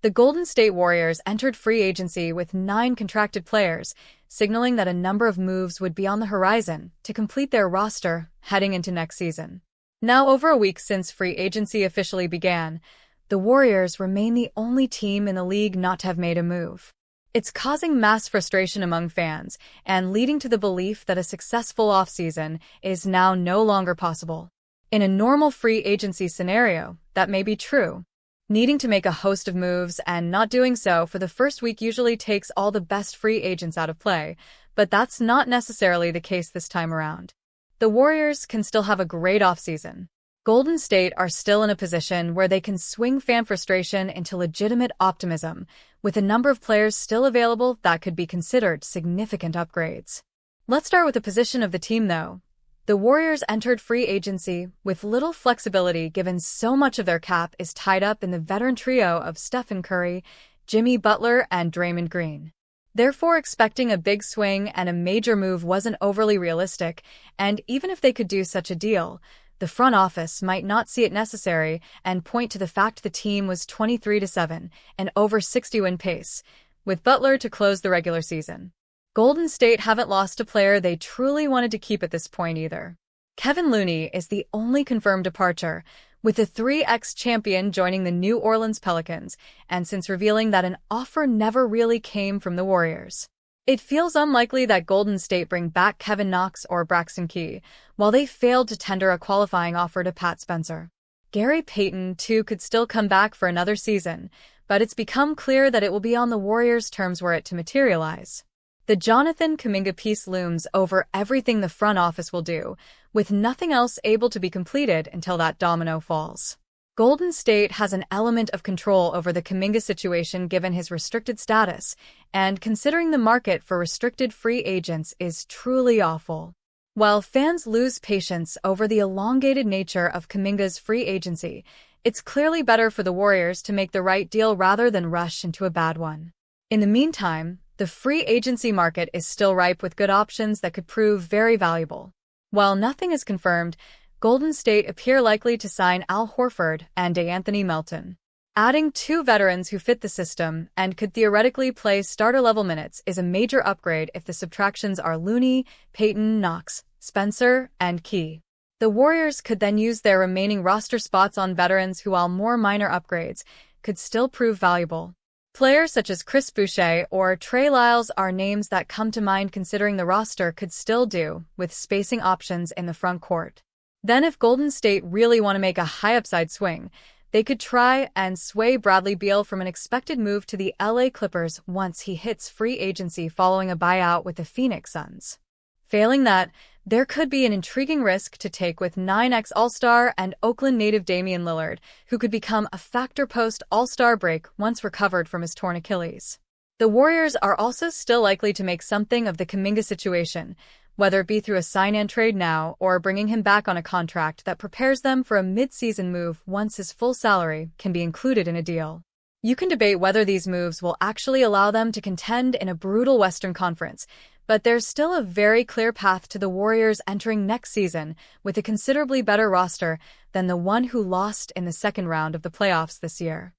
The Golden State Warriors entered free agency with 9 contracted players, signaling that a number of moves would be on the horizon to complete their roster heading into next season. Now, over a week since free agency officially began, the Warriors remain the only team in the league not to have made a move. It's causing mass frustration among fans and leading to the belief that a successful offseason is now no longer possible. In a normal free agency scenario, that may be true. Needing to make a host of moves and not doing so for the first week usually takes all the best free agents out of play, but that's not necessarily the case this time around. The Warriors can still have a great offseason. Golden State are still in a position where they can swing fan frustration into legitimate optimism, with a number of players still available that could be considered significant upgrades. Let's start with the position of the team, though. The Warriors entered free agency with little flexibility given so much of their cap is tied up in the veteran trio of Stephen Curry, Jimmy Butler, and Draymond Green. Therefore, expecting a big swing and a major move wasn't overly realistic, and even if they could do such a deal, the front office might not see it necessary and point to the fact the team was 23-7 and over 60-win pace, with Butler to close the regular season. Golden State haven't lost a player they truly wanted to keep at this point either. Kevin Looney is the only confirmed departure, with the 3x champion joining the New Orleans Pelicans, and since revealing that an offer never really came from the Warriors. It feels unlikely that Golden State bring back Kevin Knox or Braxton Key, while they failed to tender a qualifying offer to Pat Spencer. Gary Payton, too, could still come back for another season, but it's become clear that it will be on the Warriors' terms were it to materialize. The Jonathan Kuminga piece looms over everything the front office will do, with nothing else able to be completed until that domino falls. Golden State has an element of control over the Kuminga situation given his restricted status, and considering the market for restricted free agents is truly awful. While fans lose patience over the elongated nature of Kuminga's free agency, it's clearly better for the Warriors to make the right deal rather than rush into a bad one. In the meantime, the free agency market is still ripe with good options that could prove very valuable. While nothing is confirmed, Golden State appear likely to sign Al Horford and DeAnthony Melton. Adding 2 veterans who fit the system and could theoretically play starter-level minutes is a major upgrade if the subtractions are Looney, Payton, Knox, Spencer, and Key. The Warriors could then use their remaining roster spots on veterans who, while more minor upgrades, could still prove valuable. Players such as Chris Boucher or Trey Lyles are names that come to mind considering the roster could still do with spacing options in the front court. Then if Golden State really want to make a high upside swing, they could try and sway Bradley Beal from an expected move to the LA Clippers once he hits free agency following a buyout with the Phoenix Suns. Failing that, there could be an intriguing risk to take with 9x All-Star and Oakland native Damian Lillard, who could become a factor post-All-Star break once recovered from his torn Achilles. The Warriors are also still likely to make something of the Kuminga situation, whether it be through a sign-and-trade now or bringing him back on a contract that prepares them for a mid-season move once his full salary can be included in a deal. You can debate whether these moves will actually allow them to contend in a brutal Western Conference, but there's still a very clear path to the Warriors entering next season with a considerably better roster than the one who lost in the second round of the playoffs this year.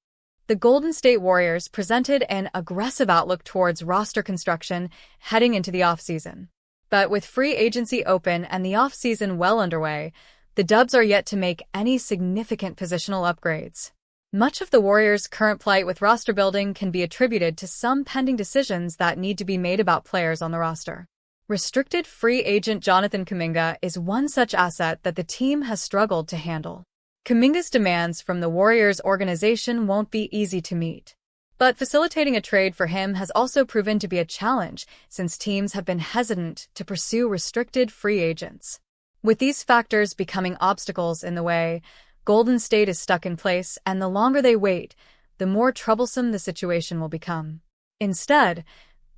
The Golden State Warriors presented an aggressive outlook towards roster construction heading into the offseason. But with free agency open and the offseason well underway, the Dubs are yet to make any significant positional upgrades. Much of the Warriors' current plight with roster building can be attributed to some pending decisions that need to be made about players on the roster. Restricted free agent Jonathan Kuminga is one such asset that the team has struggled to handle. Kuminga's demands from the Warriors organization won't be easy to meet. But facilitating a trade for him has also proven to be a challenge since teams have been hesitant to pursue restricted free agents. With these factors becoming obstacles in the way, Golden State is stuck in place, and the longer they wait, the more troublesome the situation will become. Instead,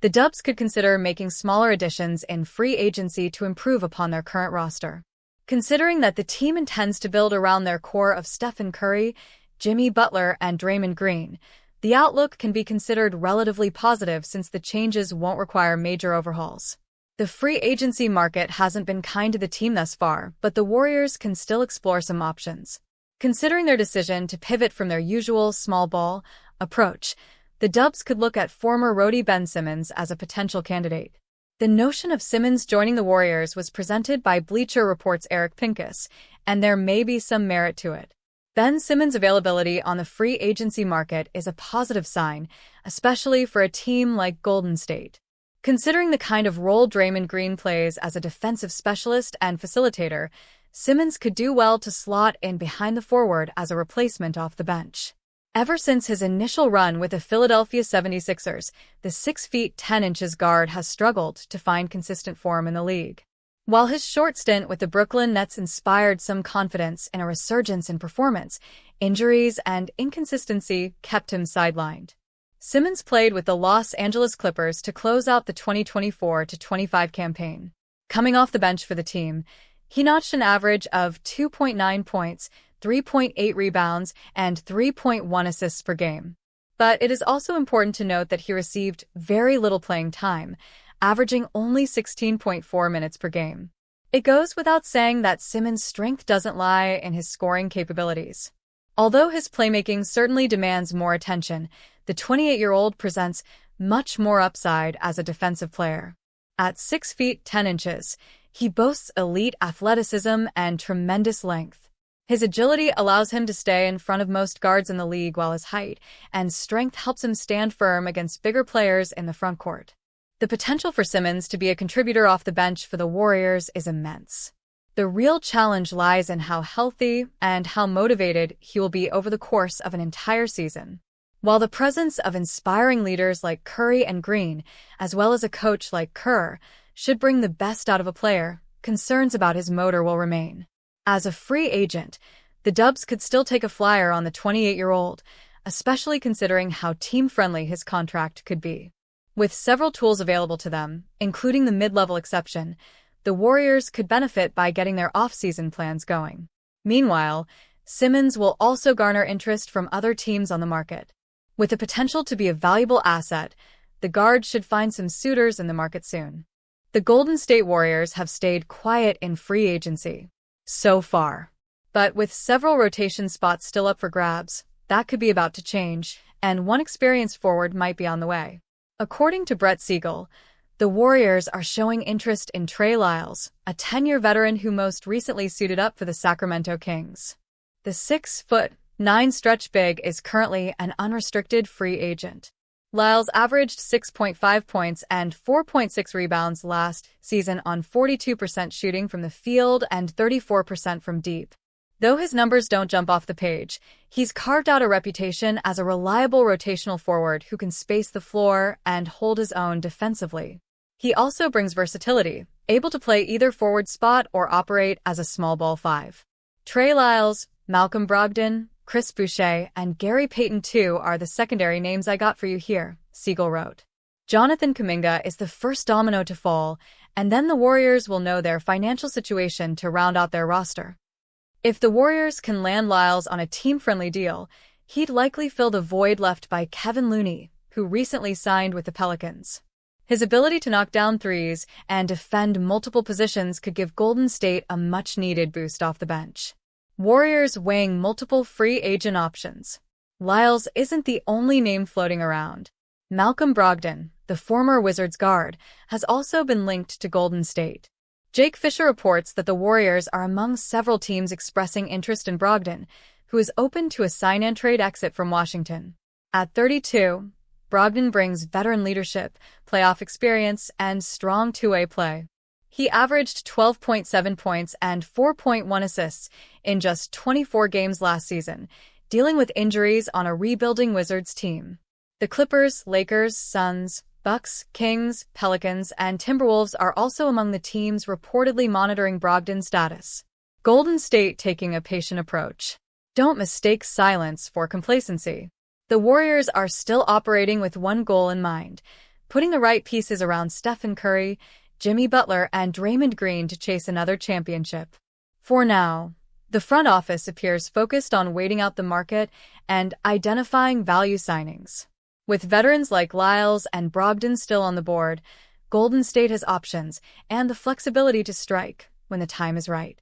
the Dubs could consider making smaller additions in free agency to improve upon their current roster. Considering that the team intends to build around their core of Stephen Curry, Jimmy Butler, and Draymond Green, the outlook can be considered relatively positive since the changes won't require major overhauls. The free agency market hasn't been kind to the team thus far, but the Warriors can still explore some options. Considering their decision to pivot from their usual small ball, approach, the Dubs could look at former roadie Ben Simmons as a potential candidate. The notion of Simmons joining the Warriors was presented by Bleacher Report's Eric Pincus, and there may be some merit to it. Ben Simmons' availability on the free agency market is a positive sign, especially for a team like Golden State. Considering the kind of role Draymond Green plays as a defensive specialist and facilitator, Simmons could do well to slot in behind the forward as a replacement off the bench. Ever since his initial run with the Philadelphia 76ers, the 6 feet 10 inches guard has struggled to find consistent form in the league. While his short stint with the Brooklyn Nets inspired some confidence in a resurgence in performance, injuries and inconsistency kept him sidelined. Simmons played with the Los Angeles Clippers to close out the 2024-25 campaign. Coming off the bench for the team, he notched an average of 2.9 points, 3.8 rebounds, and 3.1 assists per game. But it is also important to note that he received very little playing time, averaging only 16.4 minutes per game. It goes without saying that Simmons' strength doesn't lie in his scoring capabilities. Although his playmaking certainly demands more attention, the 28-year-old presents much more upside as a defensive player. At 6 feet 10 inches, he boasts elite athleticism and tremendous length. His agility allows him to stay in front of most guards in the league, while his height and strength helps him stand firm against bigger players in the front court. The potential for Simmons to be a contributor off the bench for the Warriors is immense. The real challenge lies in how healthy and how motivated he will be over the course of an entire season. While the presence of inspiring leaders like Curry and Green, as well as a coach like Kerr, should bring the best out of a player, concerns about his motor will remain. As a free agent, the Dubs could still take a flyer on the 28-year-old, especially considering how team-friendly his contract could be. With several tools available to them, including the mid-level exception, the Warriors could benefit by getting their off-season plans going. Meanwhile, Simmons will also garner interest from other teams on the market. With the potential to be a valuable asset, the guard should find some suitors in the market soon. The Golden State Warriors have stayed quiet in free agency so far. But with several rotation spots still up for grabs, that could be about to change, and one experienced forward might be on the way. According to Brett Siegel, the Warriors are showing interest in Trey Lyles, a 10-year veteran who most recently suited up for the Sacramento Kings. The 6'9" stretch big is currently an unrestricted free agent. Lyles averaged 6.5 points and 4.6 rebounds last season on 42% shooting from the field and 34% from deep. Though his numbers don't jump off the page, he's carved out a reputation as a reliable rotational forward who can space the floor and hold his own defensively. He also brings versatility, able to play either forward spot or operate as a small ball 5. Trey Lyles, Malcolm Brogdon, Chris Boucher, and Gary Payton II are the secondary names I got for you here, Siegel wrote. Jonathan Kuminga is the first domino to fall, and then the Warriors will know their financial situation to round out their roster. If the Warriors can land Lyles on a team-friendly deal, he'd likely fill the void left by Kevin Looney, who recently signed with the Pelicans. His ability to knock down threes and defend multiple positions could give Golden State a much-needed boost off the bench. Warriors weighing multiple free agent options. Lyles isn't the only name floating around. Malcolm Brogdon, the former Wizards guard, has also been linked to Golden State. Jake Fisher reports that the Warriors are among several teams expressing interest in Brogdon, who is open to a sign-and-trade exit from Washington. At 32, Brogdon brings veteran leadership, playoff experience, and strong two-way play. He averaged 12.7 points and 4.1 assists in just 24 games last season, dealing with injuries on a rebuilding Wizards team. The Clippers, Lakers, Suns, Bucks, Kings, Pelicans, and Timberwolves are also among the teams reportedly monitoring Brogdon's status. Golden State taking a patient approach. Don't mistake silence for complacency. The Warriors are still operating with one goal in mind, putting the right pieces around Stephen Curry, Jimmy Butler, and Draymond Green to chase another championship. For now, the front office appears focused on waiting out the market and identifying value signings. With veterans like Lyles and Brogdon still on the board, Golden State has options and the flexibility to strike when the time is right.